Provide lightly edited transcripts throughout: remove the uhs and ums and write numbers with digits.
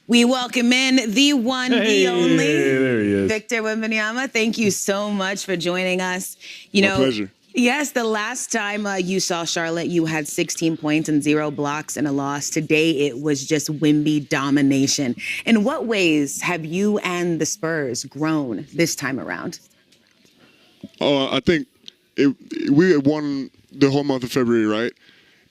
We welcome in the one, the only, there he is. Victor Wembanyama. Thank you so much for joining us. My pleasure. Yes, the last time you saw Charlotte, you had 16 points and 0 blocks and a loss. Today, it was just Wemby domination. In what ways have you and the Spurs grown this time around? Oh, I think we had won the whole month of February, right?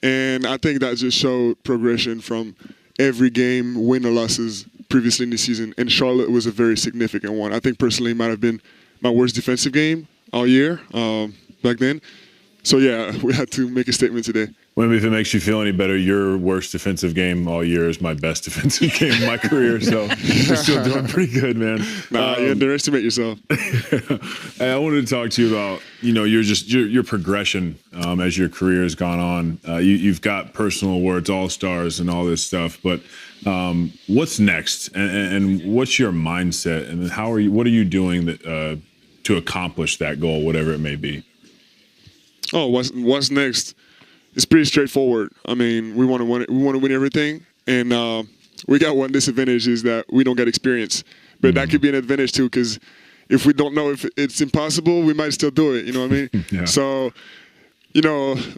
And I think that just showed progression from every game, win or losses previously in the season. And Charlotte was a very significant one. I think personally it might have been my worst defensive game all year. Back then. So, yeah, we had to make a statement today. Wemby, if it makes you feel any better, your worst defensive game all year is my best defensive game of my career. So you're still doing pretty good, man. Nah, you underestimate yourself. Hey, I wanted to talk to you about, your progression as your career has gone on. You've got personal awards, all-stars, and all this stuff. But what's next? And what's your mindset? And what are you doing to accomplish that goal, whatever it may be? Oh, what's next? It's pretty straightforward. I mean, we want to win it. We want to win everything, and we got one disadvantage is that we don't get experience. But that could be an advantage too, because if we don't know if it's impossible, we might still do it. You know what I mean? Yeah. So,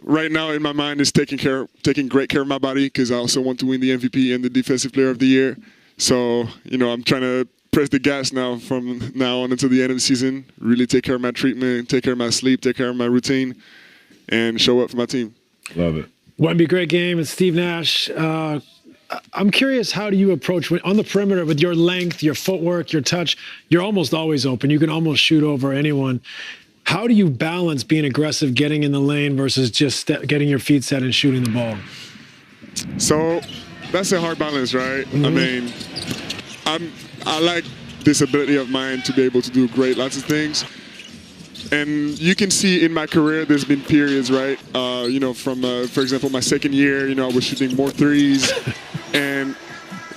right now in my mind is taking great care of my body, because I also want to win the MVP and the Defensive Player of the Year. So, I'm trying to press the gas now from now on until the end of the season. Really take care of my treatment, take care of my sleep, take care of my routine, and show up for my team. Love it. Wemby, great game. It's Steve Nash. I'm curious, how do you approach on the perimeter with your length, your footwork, your touch? You're almost always open. You can almost shoot over anyone. How do you balance being aggressive, getting in the lane versus just getting your feet set and shooting the ball? So that's a hard balance, right? Mm-hmm. I mean, I like this ability of mine to be able to do lots of things. And you can see in my career, there's been periods, right? From, for example, my second year, I was shooting more threes. And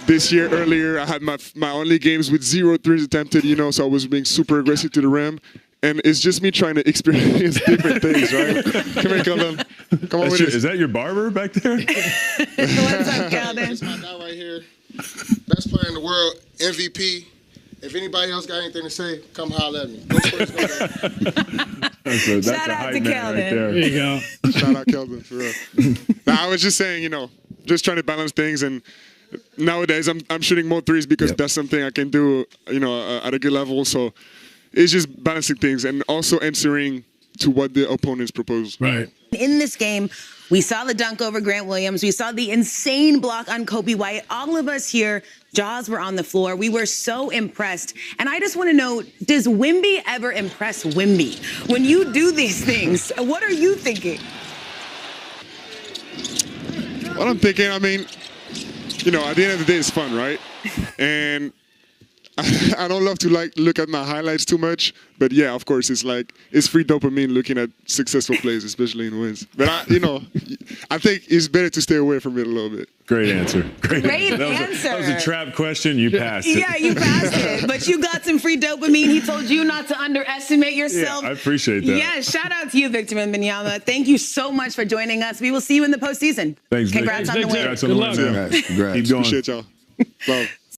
this year, earlier, I had my only games with 0 threes attempted, so I was being super aggressive to the rim. And it's just me trying to experience different things, right? Come here, Calvin. Come on with us. Is that your barber back there? What's up, Calvin? That's my guy right here. Best player in the world, MVP. If anybody else got anything to say, come holler at me. Go Spurs, go That's Shout out to Kelvin. Right there. There you go. Shout out Kelvin, for real. I was just saying, just trying to balance things. And nowadays, I'm shooting more threes because that's something I can do, at a good level. So it's just balancing things and also answering to what the opponents propose. Right. In this game, we saw the dunk over Grant Williams. We saw the insane block on Kobe White. All of us here, jaws were on the floor. We were so impressed. And I just want to know, does Wemby ever impress Wemby? When you do these things, what are you thinking? What I'm thinking, I mean, at the end of the day, it's fun, right? And I don't love to look at my highlights too much, but yeah, of course, it's free dopamine looking at successful plays, especially in wins. But I think it's better to stay away from it a little bit. Great answer. Great answer. That was a trap question. You passed it. Yeah, you passed it. But you got some free dopamine. He told you not to underestimate yourself. Yeah, I appreciate that. Yeah, shout out to you, Victor Wembanyama. Thank you so much for joining us. We will see you in the postseason. Thanks, Vic. Congrats on the win. Congrats on the win. Good luck. Keep going. Appreciate y'all. Love.